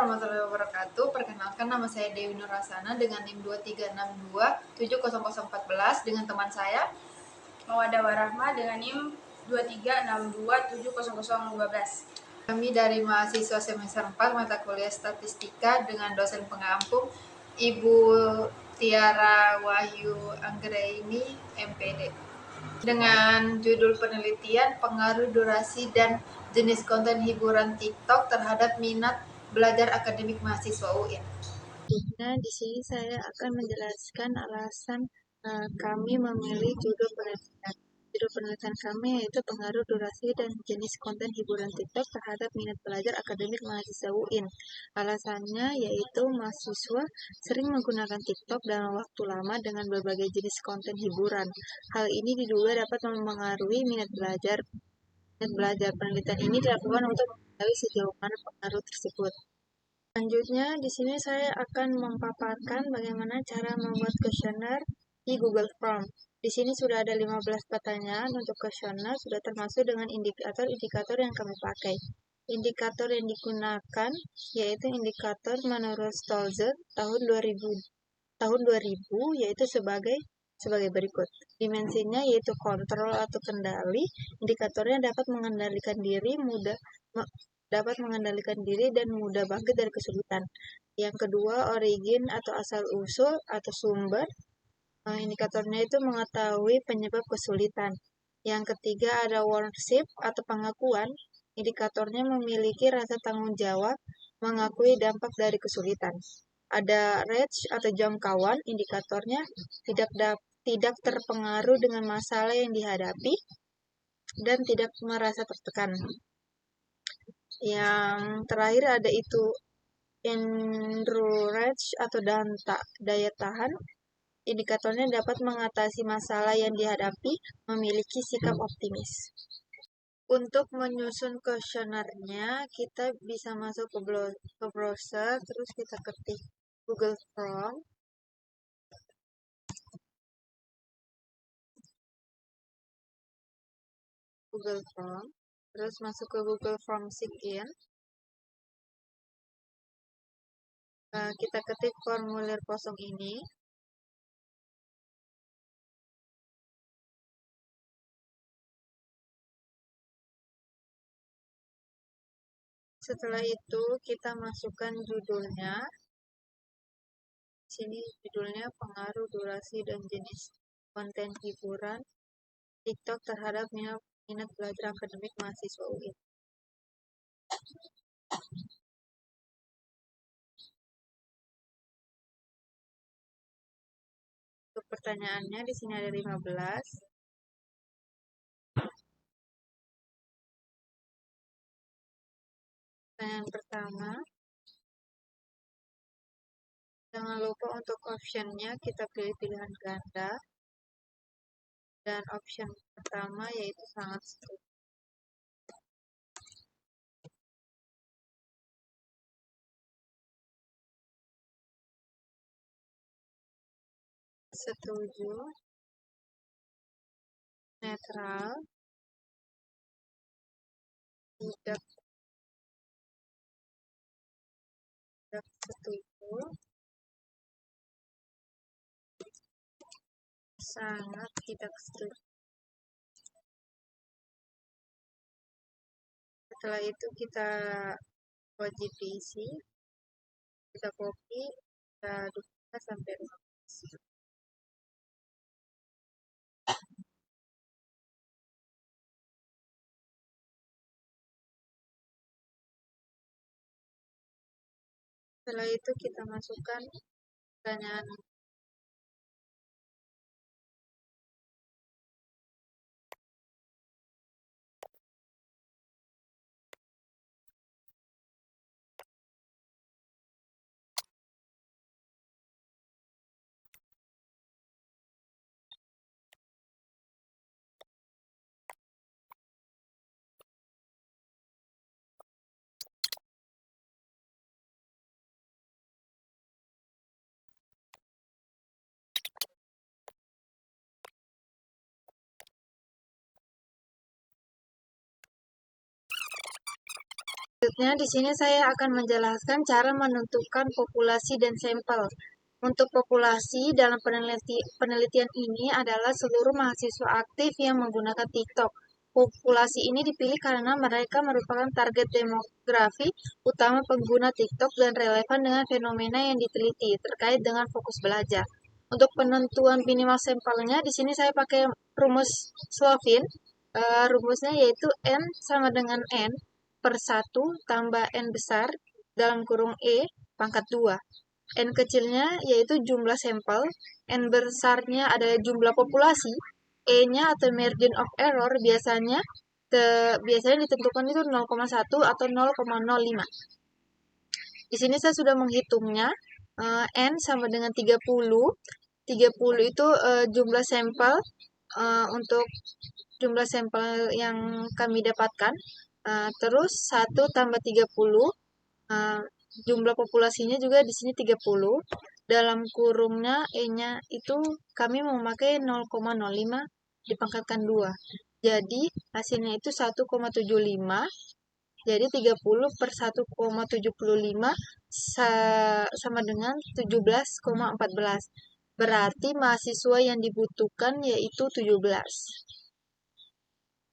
warahmatullahi wabarakatuh. Perkenalkan, nama saya Dewi Nurasana dengan NIM 2362700014 dengan teman saya Mawadah Warahmah dengan NIM 2362700012. Kami dari mahasiswa semester 4 mata kuliah statistika dengan dosen pengampu Ibu Tiara Wahyu Anggraini MPD. Dengan judul penelitian pengaruh durasi dan jenis konten hiburan TikTok terhadap minat belajar akademik mahasiswa UIN. Nah, di sini saya akan menjelaskan alasan kami memilih judul penelitian. Judul penelitian kami yaitu pengaruh durasi dan jenis konten hiburan TikTok terhadap minat belajar akademik mahasiswa UIN. Alasannya yaitu mahasiswa sering menggunakan TikTok dalam waktu lama dengan berbagai jenis konten hiburan. Hal ini diduga dapat mempengaruhi minat belajar. Penelitian ini dilakukan untuk mengetahui sejauh mana pengaruh tersebut. Selanjutnya, di sini saya akan memaparkan bagaimana cara membuat kuesioner di Google Form. Di sini sudah ada 15 pertanyaan untuk kuesioner, sudah termasuk dengan indikator-indikator yang kami pakai. Indikator yang digunakan yaitu indikator menurut Stolze tahun 2000 yaitu sebagai berikut. Dimensinya yaitu kontrol atau kendali. Indikatornya dapat mengendalikan diri dan mudah bangkit dari kesulitan. Yang kedua, origin atau asal-usul atau sumber. Indikatornya itu mengetahui penyebab kesulitan. Yang ketiga, ada ownership atau pengakuan. Indikatornya memiliki rasa tanggung jawab, mengakui dampak dari kesulitan. Ada range atau jangkauan. Indikatornya tidak terpengaruh dengan masalah yang dihadapi dan tidak merasa tertekan. Yang terakhir ada itu endurance atau daya tahan. Indikatornya dapat mengatasi masalah yang dihadapi, memiliki sikap optimis. Untuk menyusun kuesionernya, kita bisa masuk ke browser, terus kita ketik Google Form. Terus masuk ke Google Form Sign. Kita ketik formulir kosong ini. Setelah itu kita masukkan judulnya. Sini judulnya pengaruh durasi dan jenis konten hiburan TikTok terhadap minat belajar akademik mahasiswa UIN. Untuk pertanyaannya di sini ada 15. Pertanyaan pertama, jangan lupa untuk optionnya kita pilih pilihan ganda. Dan option pertama yaitu sangat setuju. Setuju, netral, tidak setuju, sangat tidak setuju. Setelah itu kita wajib isi, kita copy, kita duplikasi sampai rumah. Setelah itu kita masukkan pertanyaan Selanjutnya, di sini saya akan menjelaskan cara menentukan populasi dan sampel. Untuk populasi dalam penelitian ini adalah seluruh mahasiswa aktif yang menggunakan TikTok. Populasi ini dipilih karena mereka merupakan target demografi utama pengguna TikTok dan relevan dengan fenomena yang diteliti terkait dengan fokus belajar. Untuk penentuan minimal sampelnya, di sini saya pakai rumus Slovin. Rumusnya yaitu N sama dengan N per 1 tambah N besar dalam kurung E pangkat 2. N kecilnya yaitu jumlah sampel, N besarnya adalah jumlah populasi, E-nya atau margin of error biasanya ditentukan itu 0,1 atau 0,05. Di sini saya sudah menghitungnya, N sama dengan 30. 30 itu jumlah sampel untuk jumlah sampel yang kami dapatkan. Terus 1 tambah 30, jumlah populasinya juga di sini 30. Dalam kurungnya E-nya itu kami memakai 0,05 dipangkatkan 2. Jadi hasilnya itu 1,75. Jadi 30 per 1,75 sama dengan 17,14. Berarti mahasiswa yang dibutuhkan yaitu 17.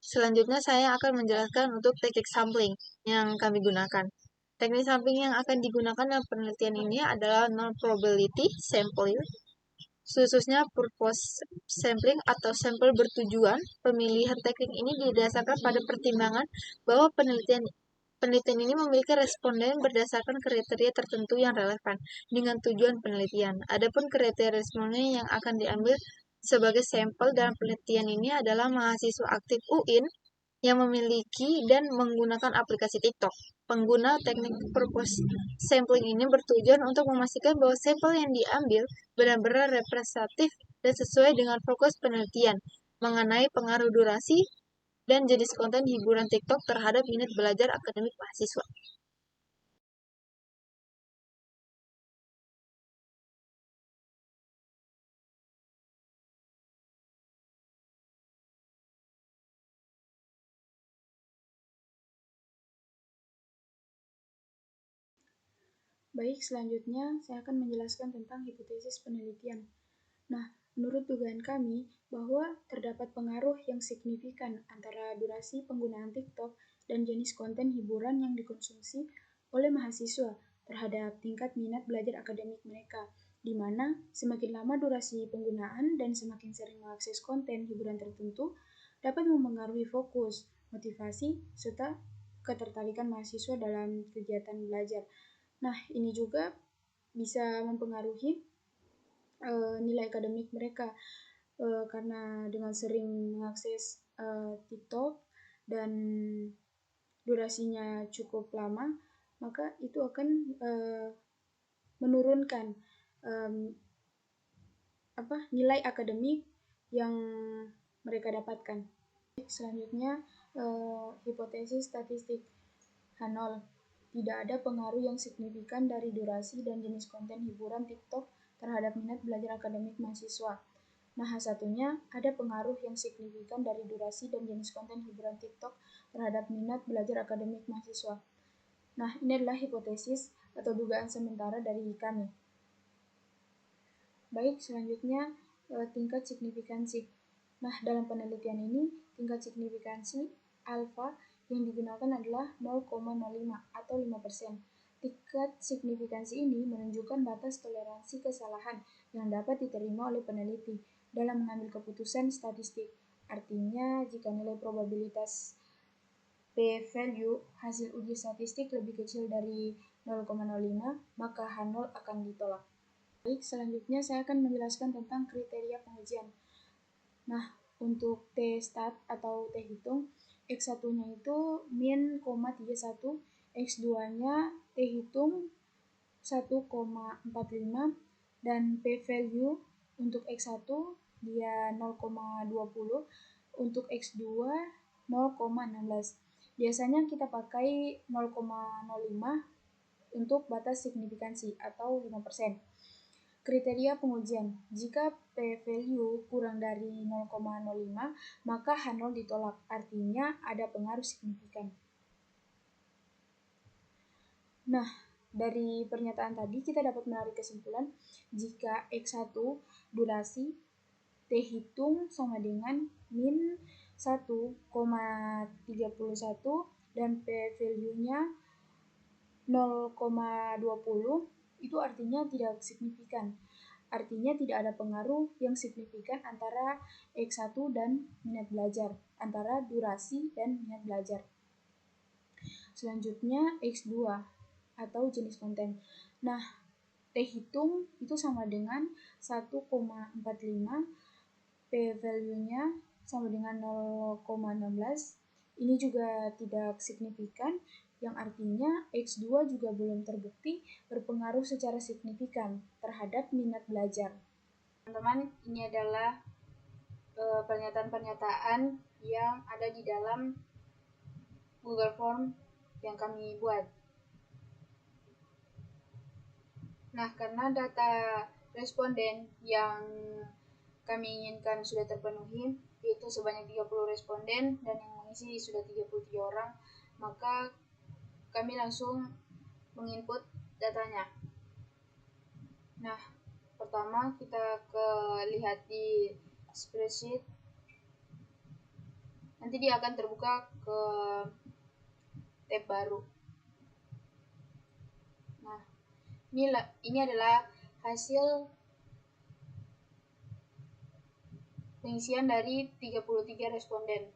Selanjutnya saya akan menjelaskan untuk teknik sampling yang kami gunakan. Teknik sampling yang akan digunakan dalam penelitian ini adalah non-probability sampling, khususnya purpose sampling atau sampel bertujuan. Pemilihan teknik ini didasarkan pada pertimbangan bahwa penelitian ini memiliki responden berdasarkan kriteria tertentu yang relevan dengan tujuan penelitian. Adapun kriteria responden yang akan diambil sebagai sampel dalam penelitian ini adalah mahasiswa aktif UIN yang memiliki dan menggunakan aplikasi TikTok. Pengguna teknik purpose sampling ini bertujuan untuk memastikan bahwa sampel yang diambil benar-benar representatif dan sesuai dengan fokus penelitian mengenai pengaruh durasi dan jenis konten hiburan TikTok terhadap minat belajar akademik mahasiswa. Baik, selanjutnya saya akan menjelaskan tentang hipotesis penelitian. Nah, menurut dugaan kami bahwa terdapat pengaruh yang signifikan antara durasi penggunaan TikTok dan jenis konten hiburan yang dikonsumsi oleh mahasiswa terhadap tingkat minat belajar akademik mereka, di mana semakin lama durasi penggunaan dan semakin sering mengakses konten hiburan tertentu dapat mempengaruhi fokus, motivasi, serta ketertarikan mahasiswa dalam kegiatan belajar. Nah, ini juga bisa mempengaruhi nilai akademik mereka karena dengan sering mengakses TikTok dan durasinya cukup lama, maka itu akan menurunkan nilai akademik yang mereka dapatkan. Selanjutnya, hipotesis statistik H0. Tidak ada pengaruh yang signifikan dari durasi dan jenis konten hiburan TikTok terhadap minat belajar akademik mahasiswa. Nah, satunya ada pengaruh yang signifikan dari durasi dan jenis konten hiburan TikTok terhadap minat belajar akademik mahasiswa. Nah, ini adalah hipotesis atau dugaan sementara dari kami. Baik, selanjutnya tingkat signifikansi. Nah, dalam penelitian ini, tingkat signifikansi alfa yang digunakan adalah 0,05 atau 5%. Tingkat signifikansi ini menunjukkan batas toleransi kesalahan yang dapat diterima oleh peneliti dalam mengambil keputusan statistik. Artinya, jika nilai probabilitas p-value hasil uji statistik lebih kecil dari 0,05, maka H0 akan ditolak. Baik, selanjutnya saya akan menjelaskan tentang kriteria pengujian. Nah, untuk T-stat atau T-hitung, X1-nya itu min, 31, X2-nya T-hitung 1,45, dan P-value untuk X1 dia 0,20, untuk X2 0,16. Biasanya kita pakai 0,05 untuk batas signifikansi atau 5%. Kriteria pengujian, jika p-value kurang dari 0,05, maka H0 ditolak, artinya ada pengaruh signifikan. Nah, dari pernyataan tadi kita dapat menarik kesimpulan jika X1 durasi T hitung sama dengan min 1,31 dan P value-nya 0,20, itu artinya tidak signifikan. Artinya tidak ada pengaruh yang signifikan antara X1 dan minat belajar, antara durasi dan minat belajar. Selanjutnya X2 atau jenis konten. Nah, T hitung itu sama dengan 1,45, P value-nya sama dengan 0,16. Ini juga tidak signifikan, yang artinya X2 juga belum terbukti berpengaruh secara signifikan terhadap minat belajar. Teman-teman, ini adalah pernyataan-pernyataan yang ada di dalam Google Form yang kami buat. Nah, karena data responden yang kami inginkan sudah terpenuhi, yaitu sebanyak 30 responden dan yang mengisi sudah 33 orang, maka kami langsung menginput datanya. Nah, pertama kita lihat di spreadsheet. Nanti dia akan terbuka ke tab baru. Nah, ini adalah hasil pengisian dari 33 responden.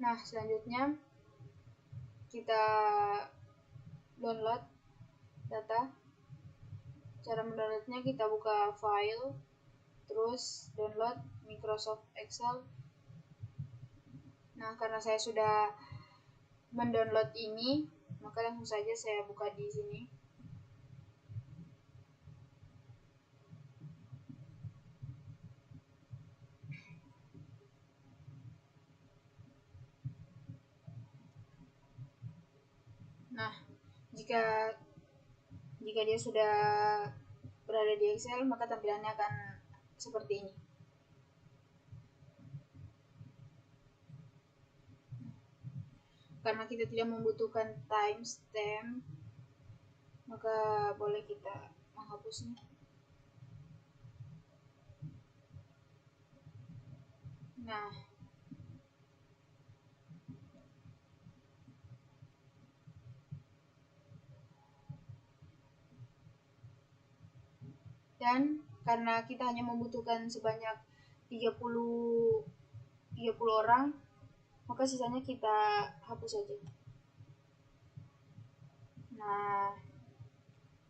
Nah, selanjutnya kita download data. Cara mendownloadnya kita buka file, terus download Microsoft Excel. Nah, karena saya sudah mendownload ini, maka langsung saja saya buka di sini. Nah, jika dia sudah berada di Excel, maka tampilannya akan seperti ini. Karena kita tidak membutuhkan timestamp, maka boleh kita menghapusnya. Nah, dan karena kita hanya membutuhkan sebanyak 30 orang, maka sisanya kita hapus saja. Nah,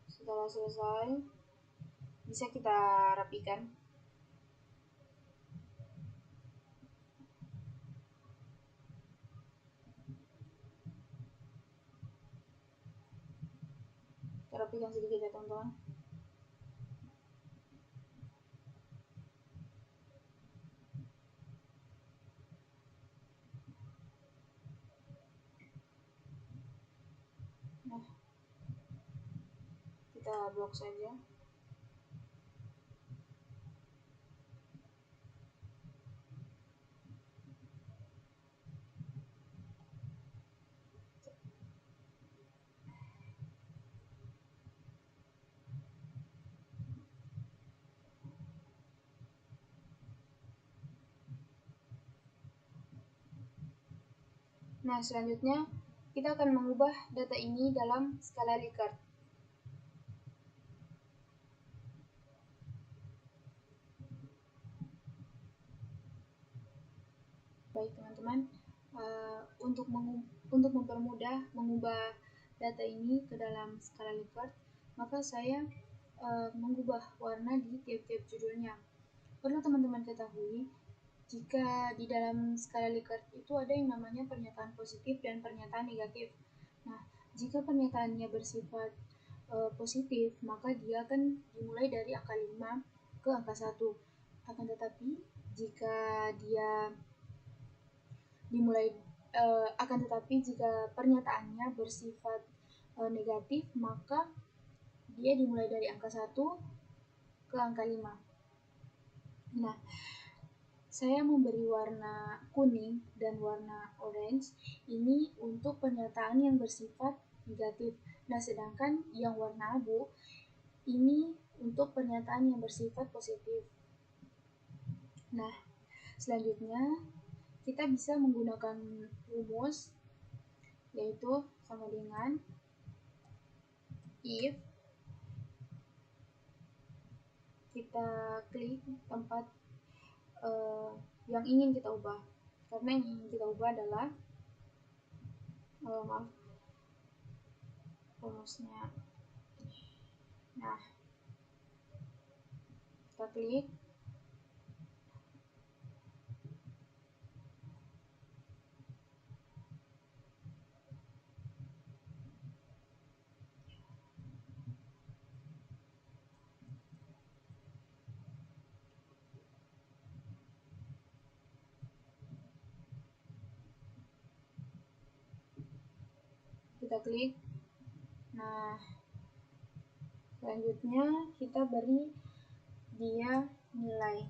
setelah selesai, bisa kita rapikan. Kita rapikan sedikit ya teman-teman. Nah, kita blok saja. Nah, selanjutnya kita akan mengubah data ini dalam skala Likert. Baik teman-teman, untuk mempermudah mengubah data ini ke dalam skala Likert, maka saya mengubah warna di tiap-tiap judulnya. Perlu teman-teman ketahui, jika di dalam skala Likert itu ada yang namanya pernyataan positif dan pernyataan negatif. Nah, jika pernyataannya bersifat positif, maka dia akan dimulai dari angka 5 ke angka 1. Akan tetapi, jika dia jika pernyataannya bersifat negatif, maka dia dimulai dari angka 1 ke angka 5. Nah, saya memberi warna kuning dan warna orange ini untuk pernyataan yang bersifat negatif. Nah, sedangkan yang warna abu ini untuk pernyataan yang bersifat positif. Nah, selanjutnya kita bisa menggunakan rumus, yaitu sama dengan if kita klik tempat yang ingin kita ubah, karena yang ingin kita ubah adalah maaf rumusnya. Nah, kita klik. Kita klik. Nah, selanjutnya kita beri dia nilai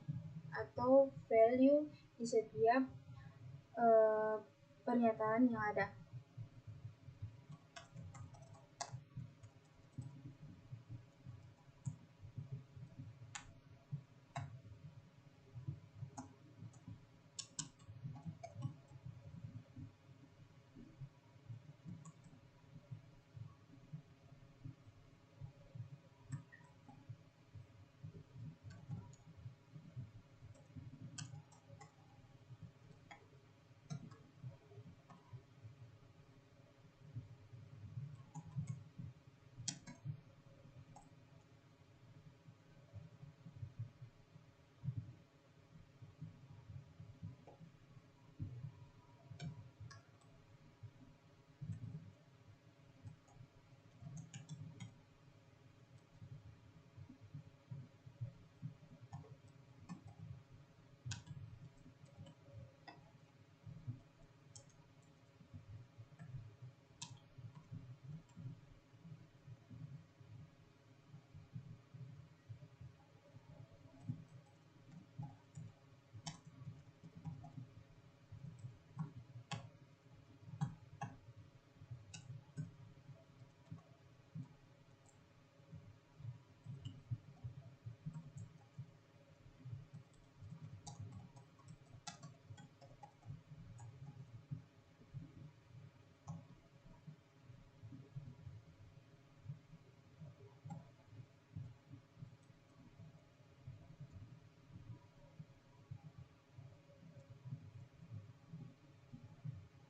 atau value di setiap pernyataan yang ada.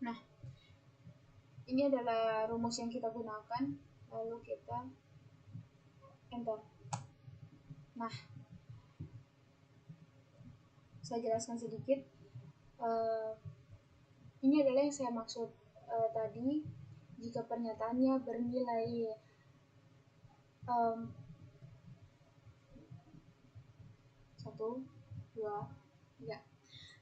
Nah, ini adalah rumus yang kita gunakan, lalu kita enter. Nah, saya jelaskan sedikit. Ini adalah yang saya maksud tadi, jika pernyataannya bernilai 1, 2, 3.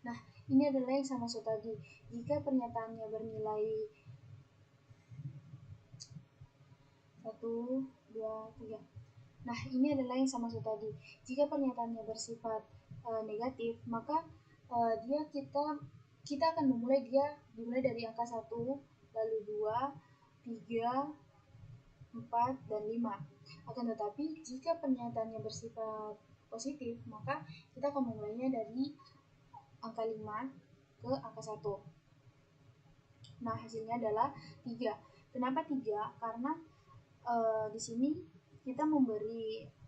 Nah, ini adalah yang saya maksud tadi. Jika pernyataannya bernilai 1, 2, 3. Nah, ini adalah yang saya maksud tadi. Jika pernyataannya bersifat negatif, maka kita akan dimulai dari angka 1, lalu 2, 3, 4, dan 5. Akan tetapi, jika pernyataannya bersifat positif, maka kita akan memulainya dari angka 5 ke angka 1. Nah, hasilnya adalah 3. Kenapa 3? Karena di sini kita memberikan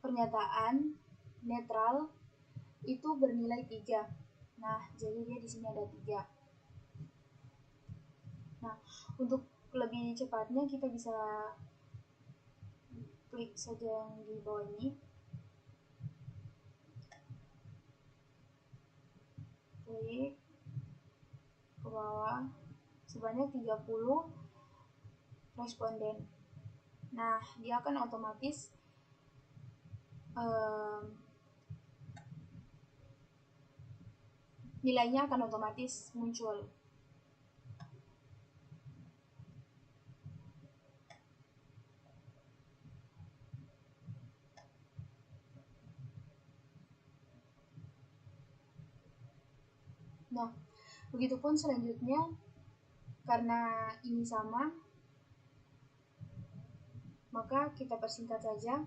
pernyataan netral itu bernilai 3. Nah, jadi dia di sini ada 3. Nah, untuk lebih cepatnya kita bisa klik saja yang di bawah ini. Klik ke bawah sebanyak 30 responden. Nah, dia akan otomatis nilainya akan otomatis muncul. Nah, begitupun selanjutnya, karena ini sama, maka kita persingkat saja.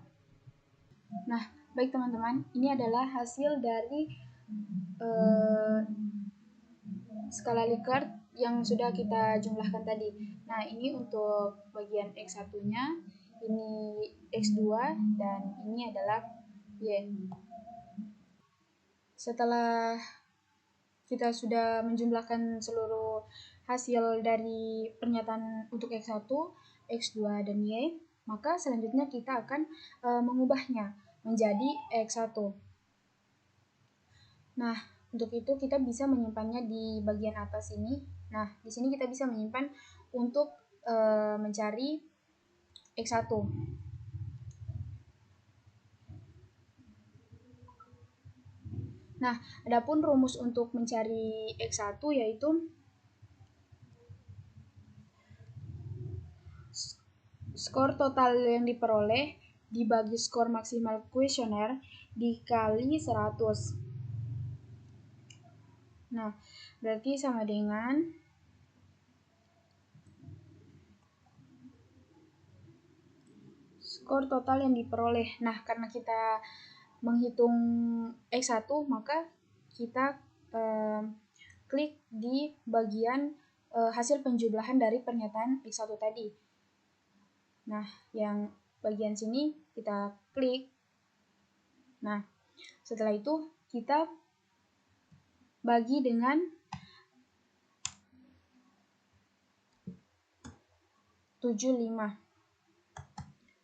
Nah, baik teman-teman, ini adalah hasil dari skala Likert yang sudah kita jumlahkan tadi. Nah, ini untuk bagian X1-nya, ini X2, dan ini adalah Y. Setelah kita sudah menjumlahkan seluruh hasil dari pernyataan untuk X1, X2, dan Y, maka selanjutnya kita akan mengubahnya menjadi X1. Nah, untuk itu kita bisa menyimpannya di bagian atas ini. Nah, di sini kita bisa menyimpan untuk mencari X1. Nah, adapun rumus untuk mencari X1 yaitu skor total yang diperoleh dibagi skor maksimal kuesioner dikali 100. Nah, berarti sama dengan skor total yang diperoleh. Nah, karena kita menghitung X1, maka kita klik di bagian hasil penjumlahan dari pernyataan X1 tadi. Nah, yang bagian sini kita klik. Nah, setelah itu kita bagi dengan 75.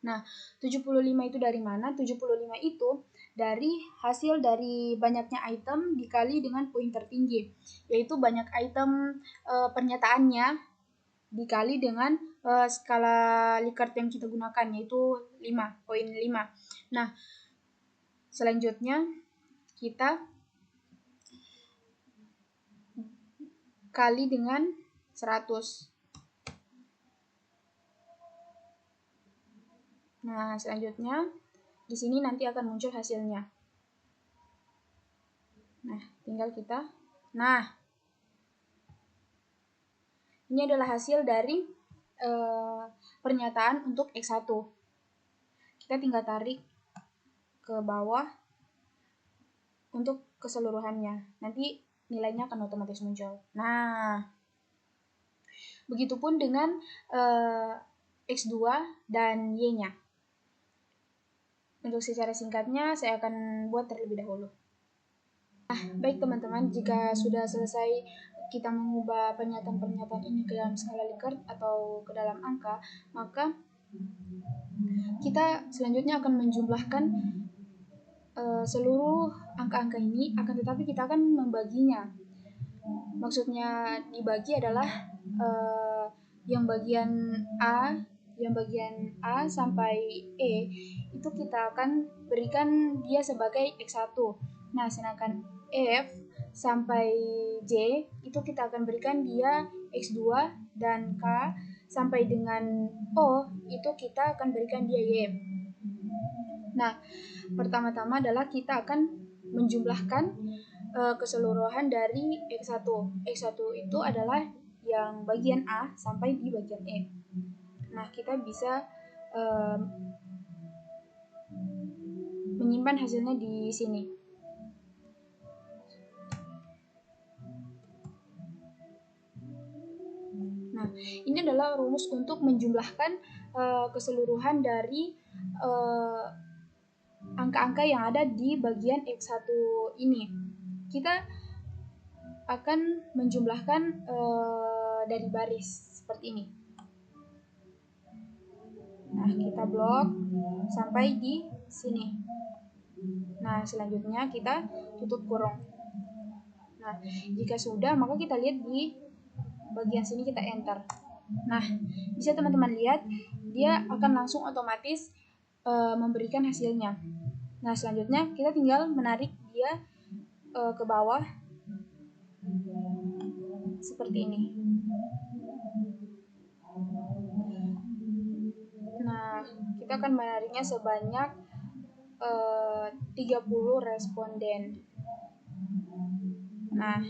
Nah, 75 itu dari mana? 75 itu dari hasil dari banyaknya item dikali dengan poin tertinggi, yaitu banyak item pernyataannya dikali dengan skala Likert yang kita gunakan, yaitu 5. Nah, selanjutnya kita kali dengan 100. Nah, selanjutnya di sini nanti akan muncul hasilnya. Nah, tinggal kita. Nah, ini adalah hasil dari pernyataan untuk X1. Kita tinggal tarik ke bawah untuk keseluruhannya. Nanti nilainya akan otomatis muncul. Nah, begitupun dengan X2 dan Y-nya. Untuk secara singkatnya, saya akan buat terlebih dahulu. Nah, baik teman-teman, jika sudah selesai kita mengubah pernyataan-pernyataan ini ke dalam skala Likert atau ke dalam angka, maka kita selanjutnya akan menjumlahkan seluruh angka-angka ini, akan tetapi kita akan membaginya. Maksudnya dibagi adalah yang bagian A sampai E itu kita akan berikan dia sebagai X1. Nah, sedangkan F sampai J itu kita akan berikan dia X2, dan K sampai dengan O itu kita akan berikan dia Y. Nah, pertama-tama adalah kita akan menjumlahkan keseluruhan dari X1. X1 itu adalah yang bagian A sampai di bagian E. Nah, kita bisa menyimpan hasilnya di sini. Nah, ini adalah rumus untuk menjumlahkan keseluruhan dari angka-angka yang ada di bagian X1 ini. Kita akan menjumlahkan dari baris seperti ini. Nah, kita blok sampai di sini. Nah, selanjutnya kita tutup kurung. Nah, jika sudah, maka kita lihat di bagian sini kita enter. Nah, bisa teman-teman lihat, dia akan langsung otomatis memberikan hasilnya. Nah, selanjutnya kita tinggal menarik dia ke bawah seperti ini. Nah, kita akan menariknya sebanyak 30 responden. Nah,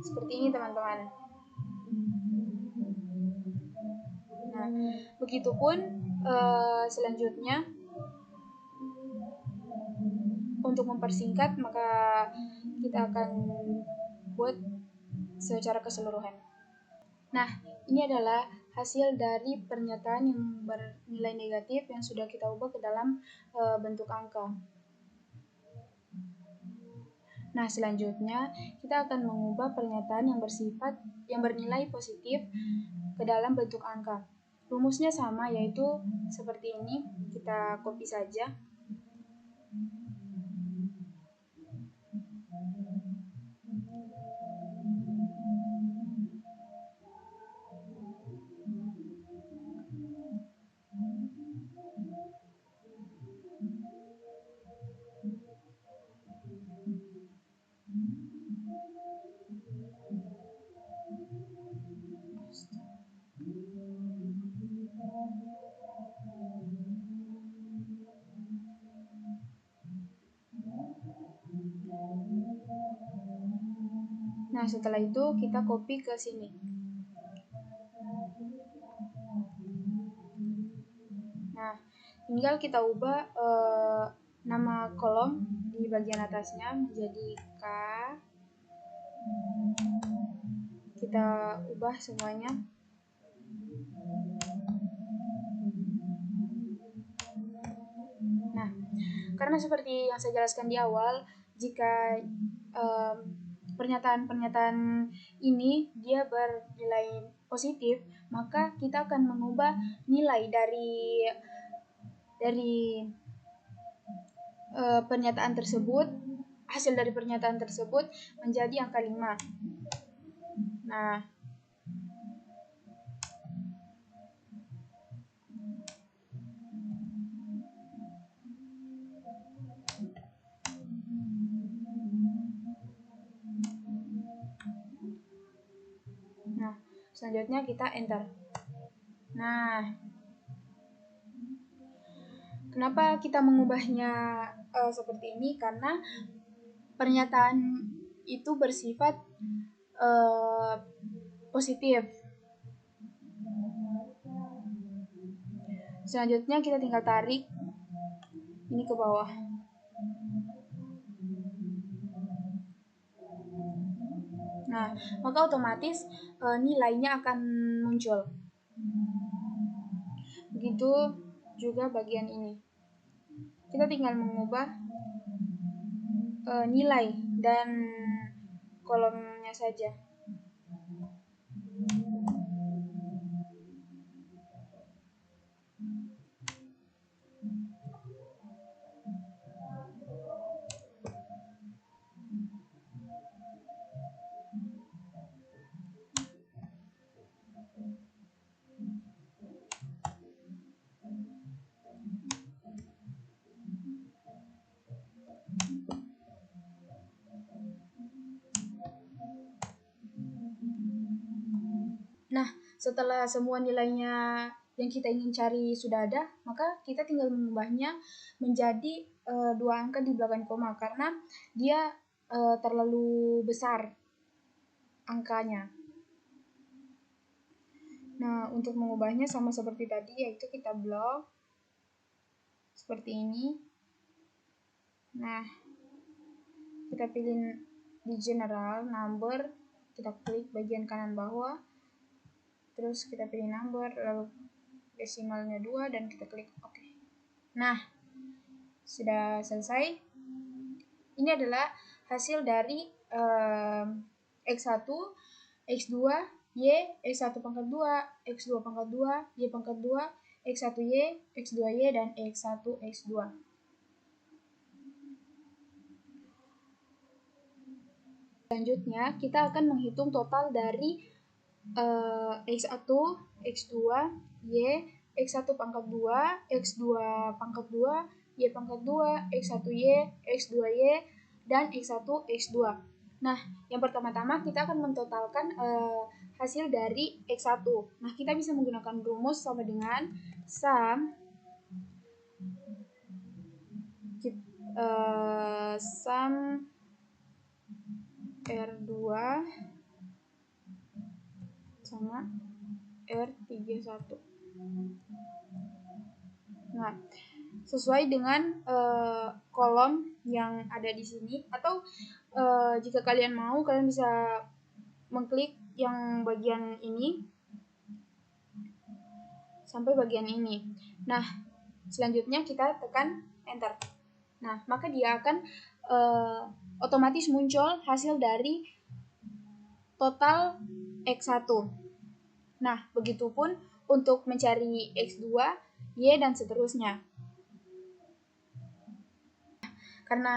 Seperti ini teman-teman. Nah, begitupun selanjutnya untuk mempersingkat maka kita akan buat secara keseluruhan. Nah, ini adalah hasil dari pernyataan yang bernilai negatif yang sudah kita ubah ke dalam bentuk angka. Nah, selanjutnya kita akan mengubah pernyataan yang bernilai positif ke dalam bentuk angka. Rumusnya sama, yaitu seperti ini. Kita copy saja. Nah, setelah itu kita copy ke sini. Nah, tinggal kita ubah nama kolom di bagian atasnya menjadi K. Kita ubah semuanya. Nah, karena seperti yang saya jelaskan di awal, jika pernyataan-pernyataan ini dia bernilai positif, maka kita akan mengubah nilai dari pernyataan tersebut, hasil dari pernyataan tersebut menjadi angka 5. Nah, selanjutnya kita enter. Nah, kenapa kita mengubahnya seperti ini? Karena pernyataan itu bersifat positif. Selanjutnya kita tinggal tarik ini ke bawah. Nah, maka otomatis nilainya akan muncul. Begitu juga bagian ini. Kita tinggal mengubah nilai dan kolomnya saja. Nah, setelah semua nilainya yang kita ingin cari sudah ada, maka kita tinggal mengubahnya menjadi 2 angka di belakang koma karena dia terlalu besar angkanya. Nah, untuk mengubahnya sama seperti tadi, yaitu kita blok seperti ini. Nah, kita pilih di general number, kita klik bagian kanan bawah, terus kita pilih number, lalu desimalnya 2 dan kita klik OK. Nah, sudah selesai. Ini adalah hasil dari X1, X2, Y, X1 pangkat 2, X2 pangkat 2, Y pangkat 2, X1Y, X2Y, dan X1, X2. Selanjutnya, kita akan menghitung total dari X1, X2, Y, X1 pangkat 2, X2 pangkat 2, Y pangkat 2, X1Y, X2Y, dan X1, X2. Nah, yang pertama-tama kita akan mentotalkan hasil dari X1. Nah, kita bisa menggunakan rumus sama dengan sum sum R2 sama R31. Nah, sesuai dengan kolom yang ada di sini, atau jika kalian mau, kalian bisa mengklik yang bagian ini sampai bagian ini. Nah, selanjutnya kita tekan enter. Nah, maka dia akan otomatis muncul hasil dari total X1. Nah, begitupun untuk mencari X2, Y, dan seterusnya. Karena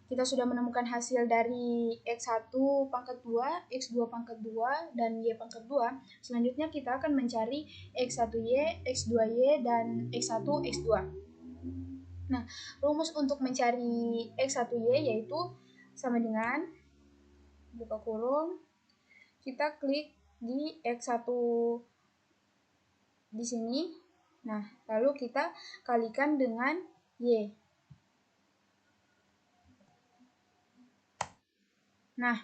kita sudah menemukan hasil dari X1 pangkat 2, X2 pangkat 2, dan Y pangkat 2, selanjutnya kita akan mencari X1Y, X2Y, dan X1, X2. Nah, rumus untuk mencari X1Y yaitu sama dengan buka kurung, kita klik di X1 di sini. Nah, lalu kita kalikan dengan Y. Nah,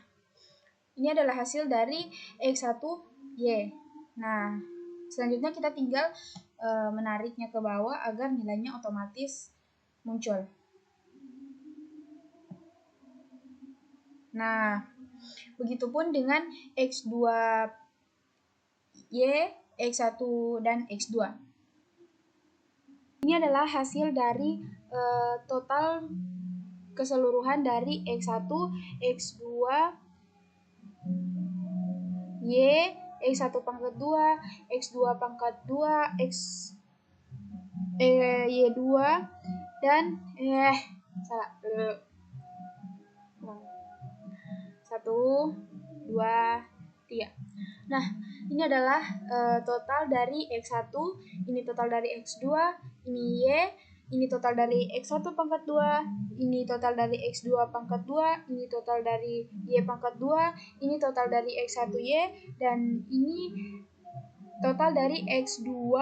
ini adalah hasil dari X1Y. Nah, selanjutnya kita tinggal menariknya ke bawah agar nilainya otomatis muncul. Nah, begitupun dengan X2Y, X1, dan X2. Ini adalah hasil dari total keseluruhan dari X1, X2, Y, X1 pangkat 2, X2 pangkat 2, Y2, dan salah. 1, 2, 3. Nah, ini adalah total dari X1, ini total dari X2, ini Y, ini total dari X1 pangkat 2, ini total dari X2 pangkat 2, ini total dari Y pangkat 2, ini total dari X1Y, dan ini total dari X2Y,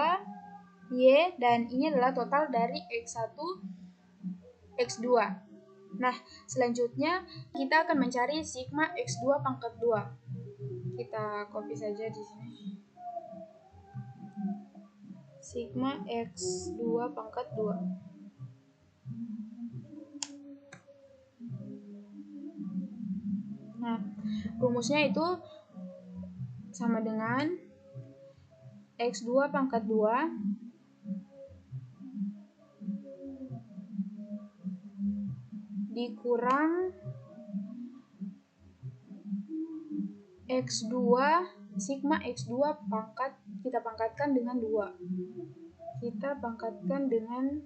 dan ini adalah total dari X1, X2. Nah, selanjutnya kita akan mencari sigma X2 pangkat 2. Kita copy saja di sini. Sigma X2 pangkat 2. Nah, rumusnya itu sama dengan X2 pangkat 2 dikurang X2, sigma X2 pangkat, kita pangkatkan dengan 2. Kita pangkatkan dengan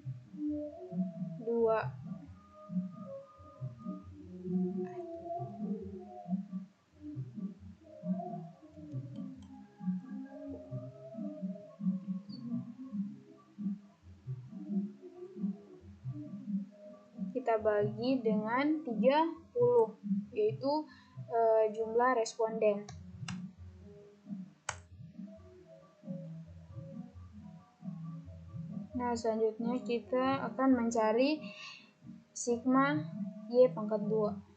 2. Kita bagi dengan 30, yaitu jumlah responden. Nah, selanjutnya kita akan mencari sigma Y pangkat 2.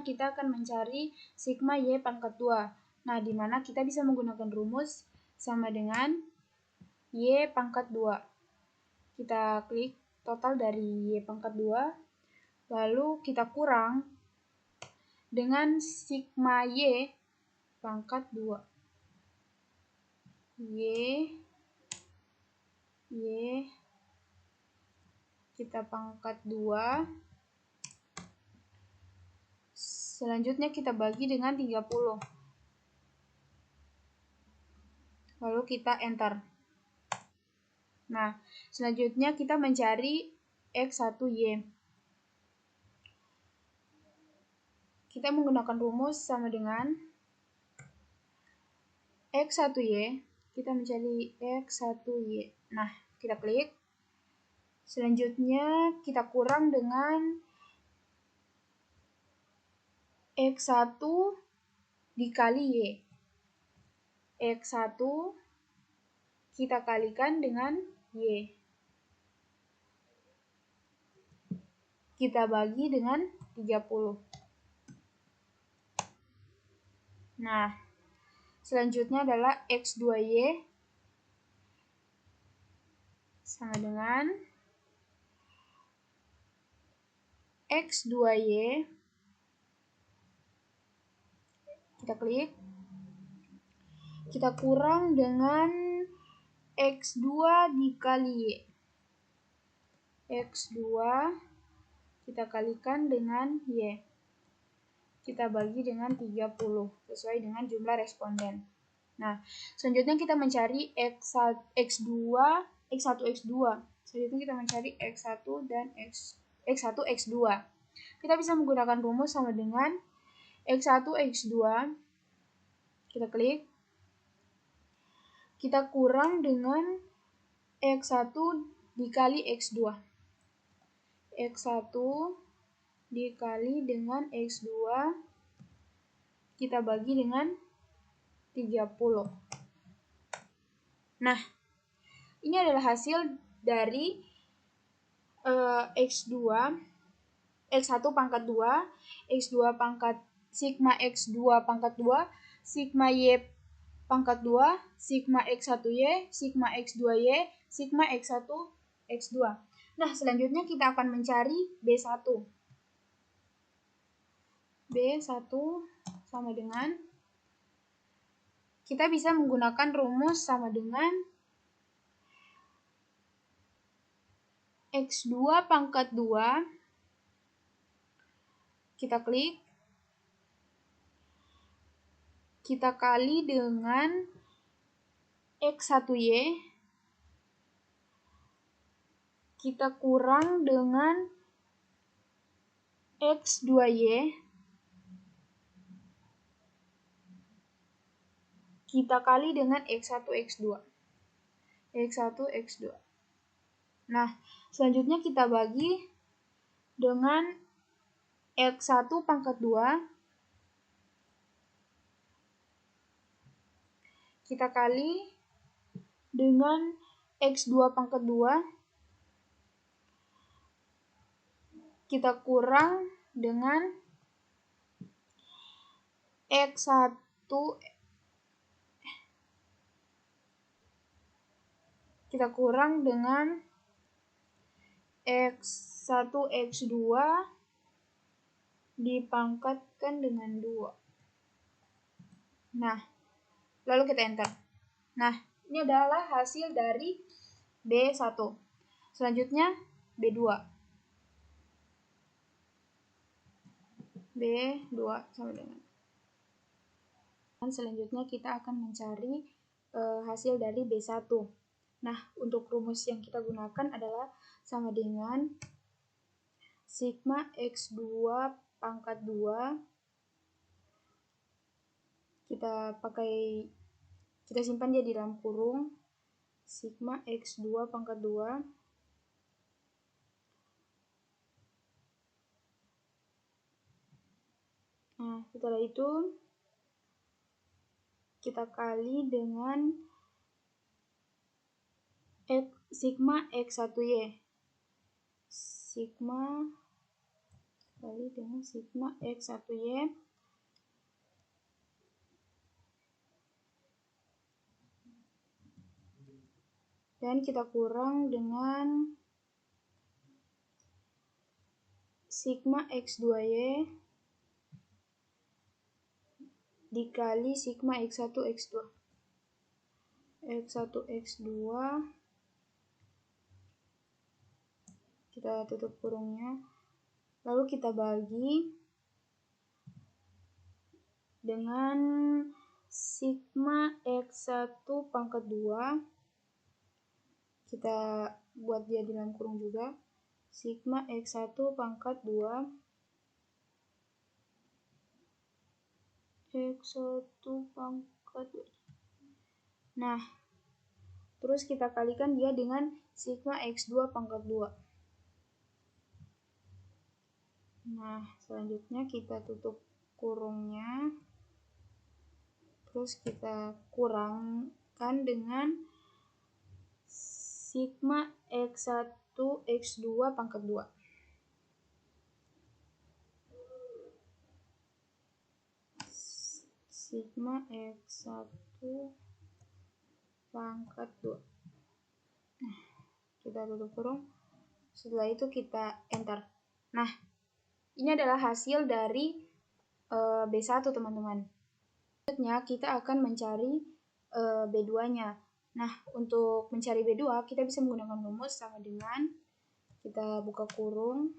Kita akan mencari sigma Y pangkat 2. Nah, di mana kita bisa menggunakan rumus sama dengan Y pangkat 2. Kita klik total dari Y pangkat 2, lalu kita kurang dengan sigma Y pangkat 2. Y, kita pangkat 2. Selanjutnya kita bagi dengan 30. Lalu kita enter. Nah, selanjutnya kita mencari X1Y. Kita menggunakan rumus sama dengan X1Y. Kita mencari X1Y. Nah, kita klik. Selanjutnya kita kurang dengan X1 dikali Y. X1 kita kalikan dengan Y. Kita bagi dengan 30. Nah, selanjutnya adalah X2Y sama dengan X2Y. Kita klik. Kita kurang dengan X2 dikali Y. X2 kita kalikan dengan Y. Kita bagi dengan 30 sesuai dengan jumlah responden. Nah, selanjutnya kita mencari X1, X2. Selanjutnya kita mencari X1 dan X1, X2. Kita bisa menggunakan rumus sama dengan X1, X2. Kita klik. Kita kurang dengan X1 dikali X2. X1 dikali dengan X2 kita bagi dengan 30. Nah, ini adalah hasil dari X1 pangkat 2, X2 pangkat sigma X2 pangkat 2, sigma Y pangkat 2, sigma X1Y, sigma X2Y, sigma X1 X2. Nah, selanjutnya kita akan mencari B1. B1 sama dengan, kita bisa menggunakan rumus sama dengan X2 pangkat 2. Kita klik. Kita kali dengan X1Y. Kita kurang dengan X2Y. Kita kali dengan X1, X2. X1, X2. Nah, selanjutnya kita bagi dengan X1 pangkat 2. Kita kali dengan X2 pangkat 2. Kita kurang dengan X1 kita kurang dengan X1, X2 dipangkatkan dengan 2. Nah, lalu kita enter. Nah, ini adalah hasil dari B1. Selanjutnya B2. B2 sama dengan. Dan selanjutnya kita akan mencari hasil dari B1. Nah, untuk rumus yang kita gunakan adalah sama dengan sigma X2 pangkat 2. Kita simpan dia di dalam kurung. Sigma X2 pangkat 2. Nah, setelah itu kita kali dengan sigma X1Y. Sigma kali dengan sigma X1Y. Dan kita kurang dengan sigma X2Y dikali sigma X1 X2. X1 X2 kita tutup kurungnya, lalu kita bagi dengan sigma X1 pangkat 2. Kita buat dia di dalam kurung juga. Sigma X1 pangkat 2. X1 pangkat 2. Nah, terus kita kalikan dia dengan sigma X2 pangkat 2. Nah, selanjutnya kita tutup kurungnya. terus kita kurangkan dengan sigma X1 X2 pangkat 2. Sigma X1 pangkat 2. Nah, kita tutup kurung. Setelah itu kita enter. Nah, ini adalah hasil dari B1, teman-teman. Selanjutnya kita akan mencari B2-nya. Nah, untuk mencari B2 kita bisa menggunakan rumus sama dengan kita buka kurung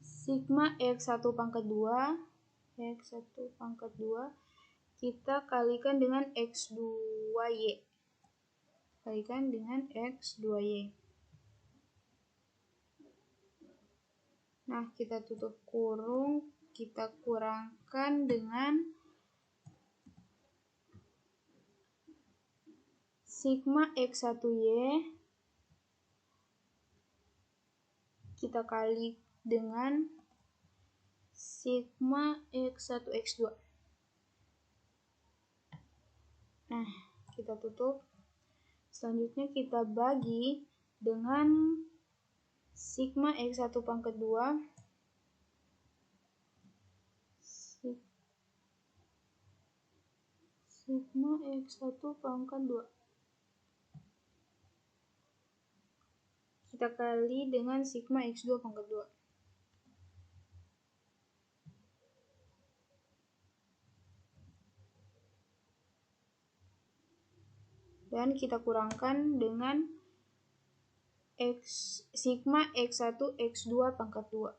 sigma X1 pangkat 2 kita kalikan dengan X2Y. Kalikan dengan X2Y. Nah, kita tutup kurung, kita kurangkan dengan sigma X1Y, kita kali dengan sigma X1 X2. Nah, kita tutup. Selanjutnya kita bagi dengan sigma X1 pangkat 2 sigma X1 pangkat 2. Kita kali dengan sigma X2 pangkat 2. Dan kita kurangkan dengan sigma X1 X2 pangkat 2.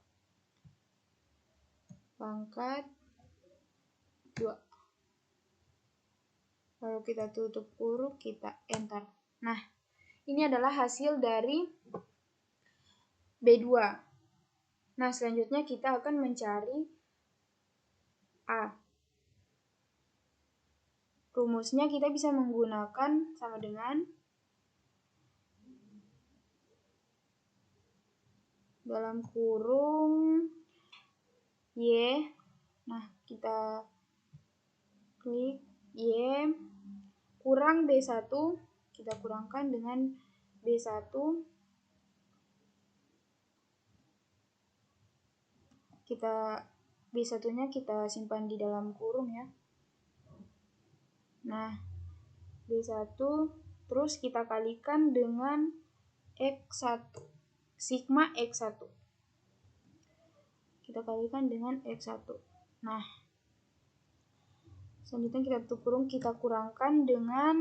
Pangkat 2. Lalu kita tutup kurung, kita enter. Nah, ini adalah hasil dari B2. Nah, selanjutnya kita akan mencari A. Rumusnya kita bisa menggunakan sama dengan dalam kurung Y. Nah, kita klik Y kurang B1, kita kurangkan dengan B1, B1-nya kita simpan di dalam kurung ya. Nah, B1 terus kita kalikan dengan X1, sigma X1. Kita kalikan dengan X1. Nah, selanjutnya kita tutup kurung, kita kurangkan dengan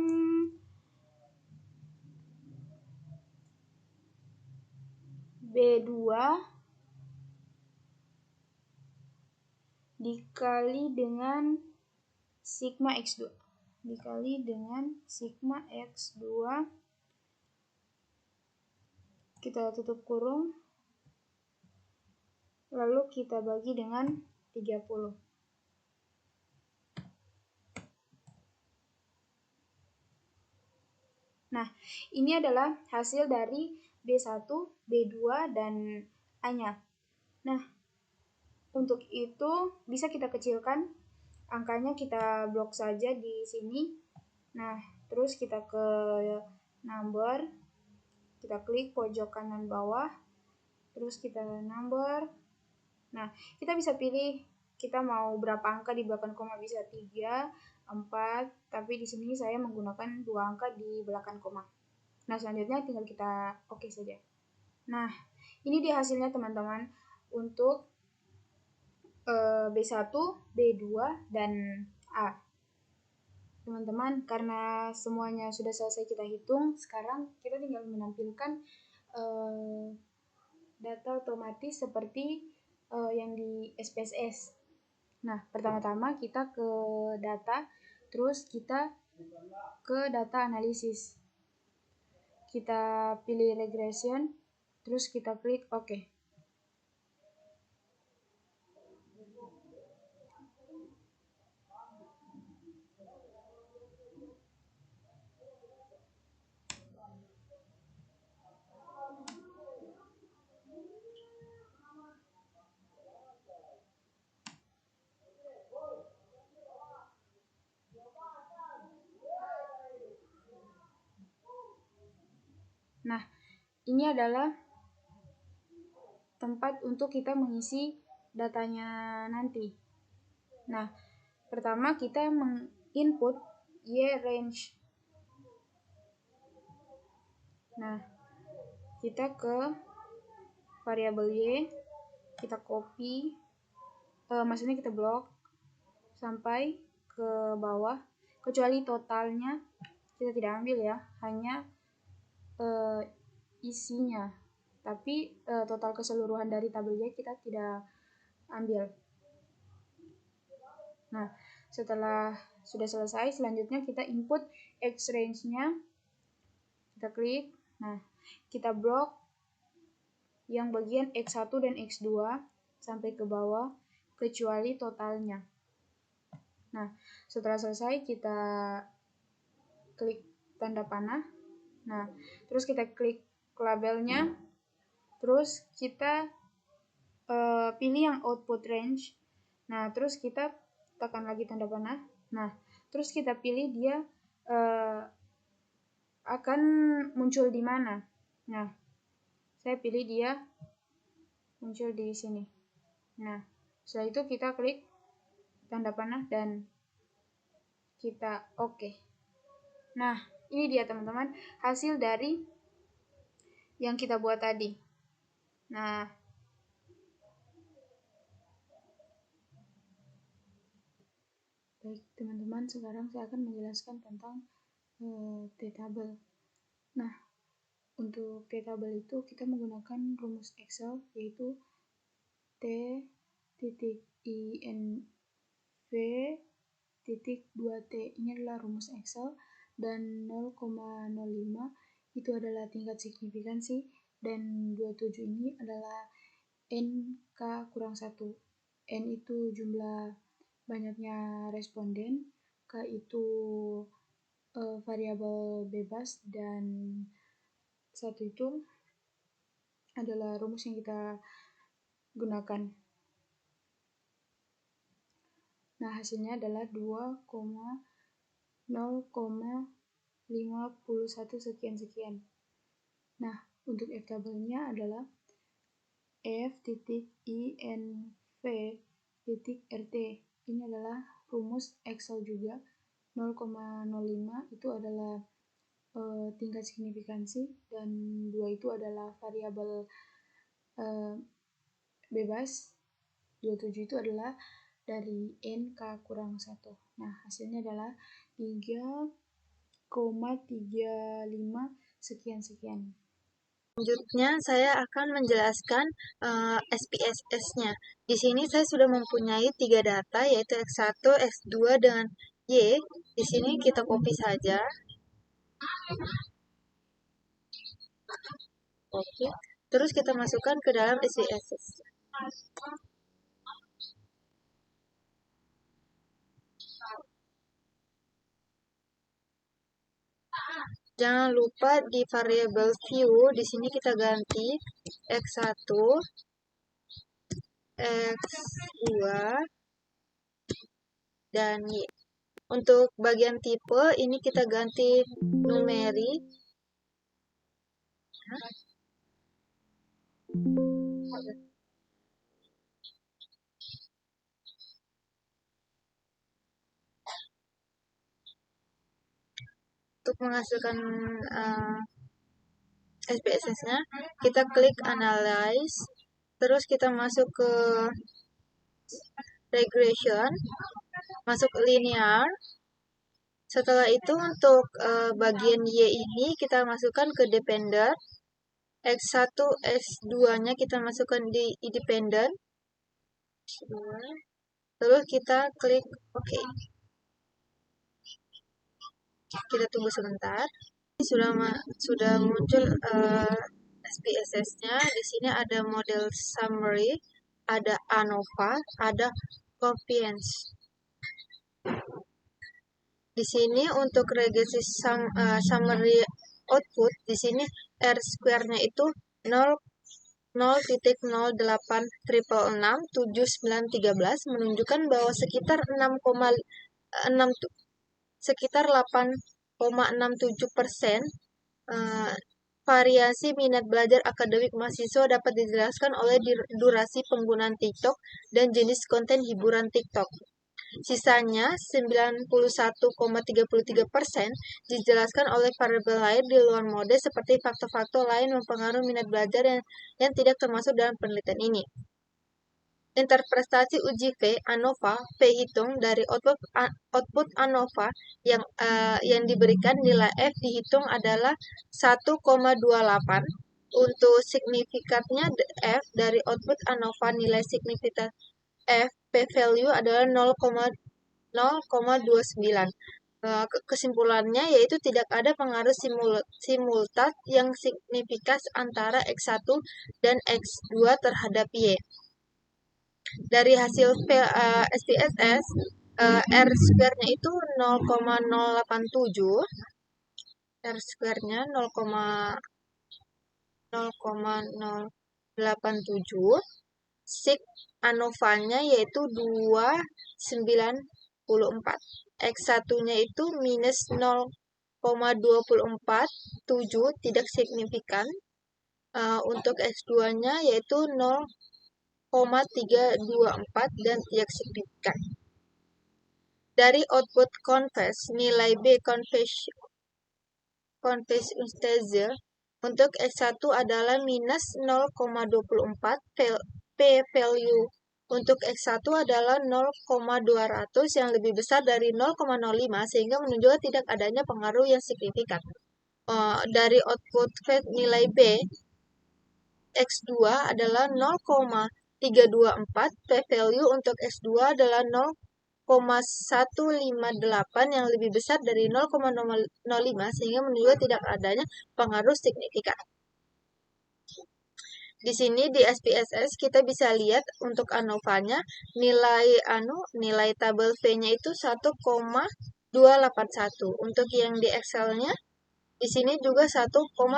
B2 dikali dengan sigma X2. Dikali dengan sigma X2. Kita tutup kurung. Lalu kita bagi dengan 30. Nah, ini adalah hasil dari B1, B2, dan A-nya. Nah, untuk itu bisa kita kecilkan. Angkanya kita blok saja di sini. Nah, terus kita ke number. Kita klik pojok kanan bawah. Terus kita number. Nah, kita bisa pilih kita mau berapa angka di belakang koma, bisa 3, 4, tapi di sini saya menggunakan 2 angka di belakang koma. Nah, selanjutnya tinggal kita oke saja. Nah, ini dia hasilnya teman-teman untuk B1, B2, dan A. Teman-teman, karena semuanya sudah selesai kita hitung, sekarang kita tinggal menampilkan data otomatis seperti yang di SPSS. Nah, pertama-tama kita ke data, terus kita ke data analisis. Kita pilih regression, terus kita klik OK. Nah, ini adalah tempat untuk kita mengisi datanya nanti. Nah, pertama kita menginput y range. Nah, kita ke variabel y, kita copy, maksudnya kita blok sampai ke bawah, kecuali totalnya kita tidak ambil ya, hanya isinya. Tapi total keseluruhan dari tabel Y kita tidak ambil. Nah, setelah sudah selesai, selanjutnya kita input X range-nya. Kita klik. Nah, kita blok yang bagian X1 dan X2 sampai ke bawah, kecuali totalnya. Nah, setelah selesai kita klik tanda panah. Nah, terus kita klik labelnya. Terus kita pilih yang output range. Nah, terus kita tekan lagi tanda panah. Nah, terus kita pilih dia akan muncul di mana. Nah, saya pilih dia muncul di sini. Nah, setelah itu kita klik tanda panah dan kita oke. Nah, ini dia teman-teman hasil dari yang kita buat tadi. Nah, baik teman-teman, sekarang saya akan menjelaskan tentang T-table. Nah, untuk T-table itu kita menggunakan rumus Excel, yaitu T.INV.2T. Ini adalah rumus Excel, dan 0,05 itu adalah tingkat signifikansi, dan 27 ini adalah NK kurang 1. N itu jumlah banyaknya responden, K itu variabel bebas, dan 1 itu adalah rumus yang kita gunakan. Nah, hasilnya adalah 2,0,51 sekian-sekian. Nah, untuk F-tabelnya adalah F.INV.RT. Ini adalah rumus Excel juga. 0,05 itu adalah tingkat signifikansi, dan 2 itu adalah variabel bebas. 27 itu adalah dari NK kurang 1. Nah, hasilnya adalah 3,35 sekian-sekian. Selanjutnya saya akan menjelaskan SPSS-nya. Di sini saya sudah mempunyai 3 data, yaitu X1, X2 dengan Y. Di sini kita copy saja. Oke. Terus kita masukkan ke dalam SPSS. Jangan lupa di variabel view, di sini kita ganti X1, X2, dan Y. Untuk bagian tipe, ini kita ganti numeric. Untuk menghasilkan SPSS-nya, kita klik Analyze, terus kita masuk ke Regression, masuk Linear. Setelah itu untuk bagian Y ini kita masukkan ke Dependent. X1, X2-nya kita masukkan di Independent. Terus kita klik OK. Kita tunggu sebentar. Ini sudah muncul SPSS-nya. Di sini ada model summary, ada ANOVA, ada Convenience. Di sini untuk regresi summary output, di sini R square-nya itu 0,08666913 menunjukkan bahwa sekitar 8,67% variasi minat belajar akademik mahasiswa dapat dijelaskan oleh durasi penggunaan TikTok dan jenis konten hiburan TikTok. Sisanya 91,33% dijelaskan oleh variabel lain di luar mode seperti faktor-faktor lain mempengaruhi minat belajar yang tidak termasuk dalam penelitian ini. Interpretasi uji V ANOVA, V hitung dari output ANOVA yang diberikan nilai F dihitung adalah 1,28. Untuk signifikannya F dari output ANOVA nilai signifikan F p-value adalah 0,29. Kesimpulannya yaitu tidak ada pengaruh simultan yang signifikan antara X1 dan X2 terhadap Y. Dari hasil SPSS, R square-nya itu 0,087, R square-nya 0,087, sig ANOVA-nya yaitu 294, X1-nya itu minus 0,247, tidak signifikan. Untuk X2-nya yaitu 0,324 dan tidak signifikan. Dari output confess, nilai B confess integer untuk X1 adalah minus 0,24, p-value untuk X1 adalah 0,200 yang lebih besar dari 0,05 sehingga menunjukkan tidak adanya pengaruh yang signifikan. Dari output nilai B X2 adalah 0,324, p-value untuk X2 adalah 0,158 yang lebih besar dari 0,05 sehingga menunjukkan tidak adanya pengaruh signifikan. Di sini di SPSS kita bisa lihat untuk ANOVA-nya nilai tabel V-nya itu 1,281. Untuk yang di Excel-nya di sini juga 1,28.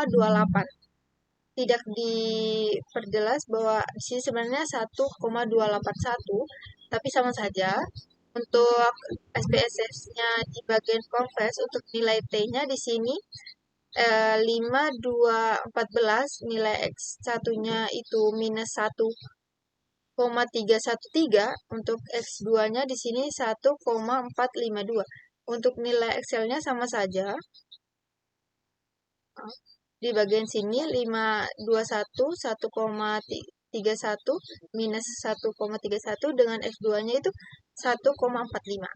Tidak diperjelas bahwa di sini sebenarnya 1,281, tapi sama saja. Untuk SPSS-nya di bagian confess untuk nilai T-nya di sini 5,214, nilai X1-nya itu minus 1,313, untuk X2-nya di sini 1,452. Untuk nilai Excel-nya sama saja. Di bagian sini 521 1,31 minus 1,31 dengan X2-nya itu 1,45.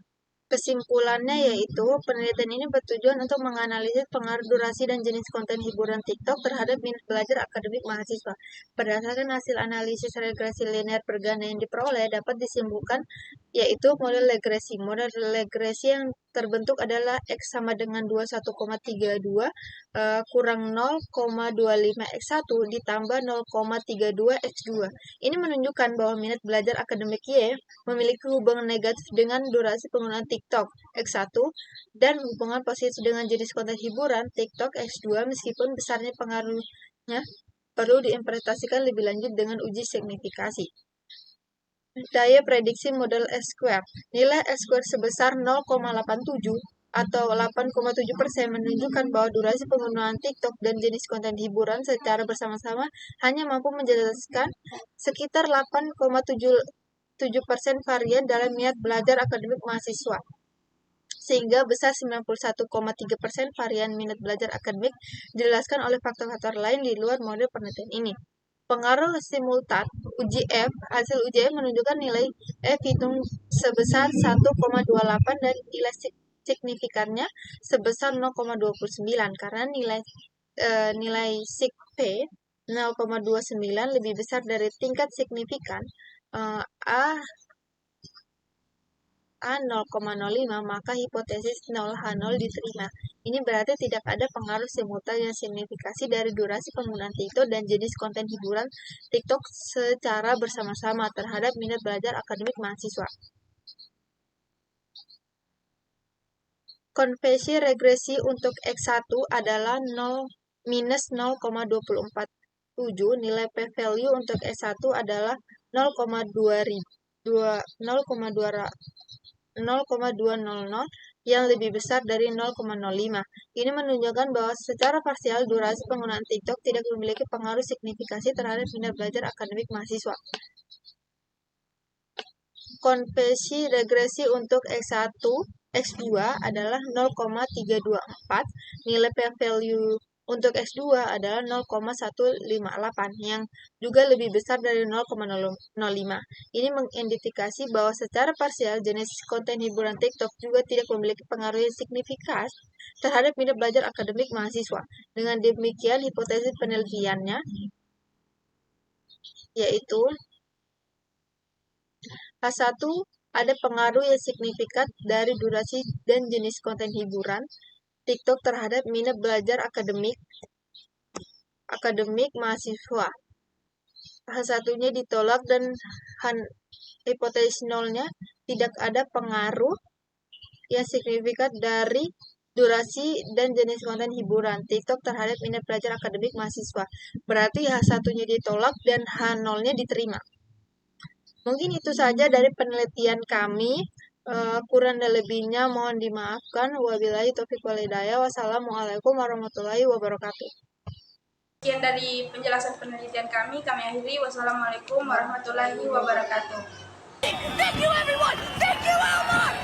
Kesimpulannya yaitu penelitian ini bertujuan untuk menganalisis pengaruh durasi dan jenis konten hiburan TikTok terhadap minat belajar akademik mahasiswa. Berdasarkan hasil analisis regresi linear berganda yang diperoleh dapat disimpulkan yaitu model regresi. Model regresi yang terbentuk adalah X sama dengan 21,32 kurang 0,25 X1 ditambah 0,32 X2. Ini menunjukkan bahwa minat belajar akademik Y memiliki hubungan negatif dengan durasi penggunaan TikTok X1 dan hubungan positif dengan jenis konten hiburan TikTok X2 meskipun besarnya pengaruhnya perlu diinterpretasikan lebih lanjut dengan uji signifikasi. Daya prediksi model S-square. Nilai S-square sebesar 0,87 atau 8,7% menunjukkan bahwa durasi penggunaan TikTok dan jenis konten hiburan secara bersama-sama hanya mampu menjelaskan sekitar 8,7% varian dalam minat belajar akademik mahasiswa, sehingga besar 91,3% varian minat belajar akademik dijelaskan oleh faktor-faktor lain di luar model penelitian ini. Pengaruh simultan uji F, hasil uji F menunjukkan nilai F hitung sebesar 1,28 dan nilai signifikannya sebesar 0,29 karena nilai sig P 0,29 lebih besar dari tingkat signifikan A 0,05, maka hipotesis 0H0 diterima. Ini berarti tidak ada pengaruh simultan yang signifikasi dari durasi penggunaan TikTok dan jenis konten hiburan TikTok secara bersama-sama terhadap minat belajar akademik mahasiswa. Konversi regresi untuk X1 adalah minus 0,247, nilai p-value untuk X1 adalah 0,200. 0,200 yang lebih besar dari 0,05. Ini menunjukkan bahwa secara parsial durasi penggunaan TikTok tidak memiliki pengaruh signifikasi terhadap minat belajar akademik mahasiswa. Konversi regresi untuk X1, X2 adalah 0,324, nilai p-value untuk X2 adalah 0,158 yang juga lebih besar dari 0,05. Ini mengindikasi bahwa secara parsial jenis konten hiburan TikTok juga tidak memiliki pengaruh yang signifikan terhadap minat belajar akademik mahasiswa. Dengan demikian, hipotesis penelitiannya yaitu H1 ada pengaruh yang signifikan dari durasi dan jenis konten hiburan TikTok terhadap minat belajar akademik mahasiswa. H1-nya ditolak dan hipotesis nolnya tidak ada pengaruh yang signifikan dari durasi dan jenis konten hiburan TikTok terhadap minat belajar akademik mahasiswa. Berarti H1-nya ditolak dan H0-nya diterima. Mungkin itu saja dari penelitian kami. Kurang dan lebihnya mohon dimaafkan. Wabillahi taufiq wal hidayah. Wassalamualaikum warahmatullahi wabarakatuh. Sekian dari penjelasan penelitian kami akhiri. Wassalamualaikum warahmatullahi wabarakatuh. Thank you everyone! Thank you Elmar!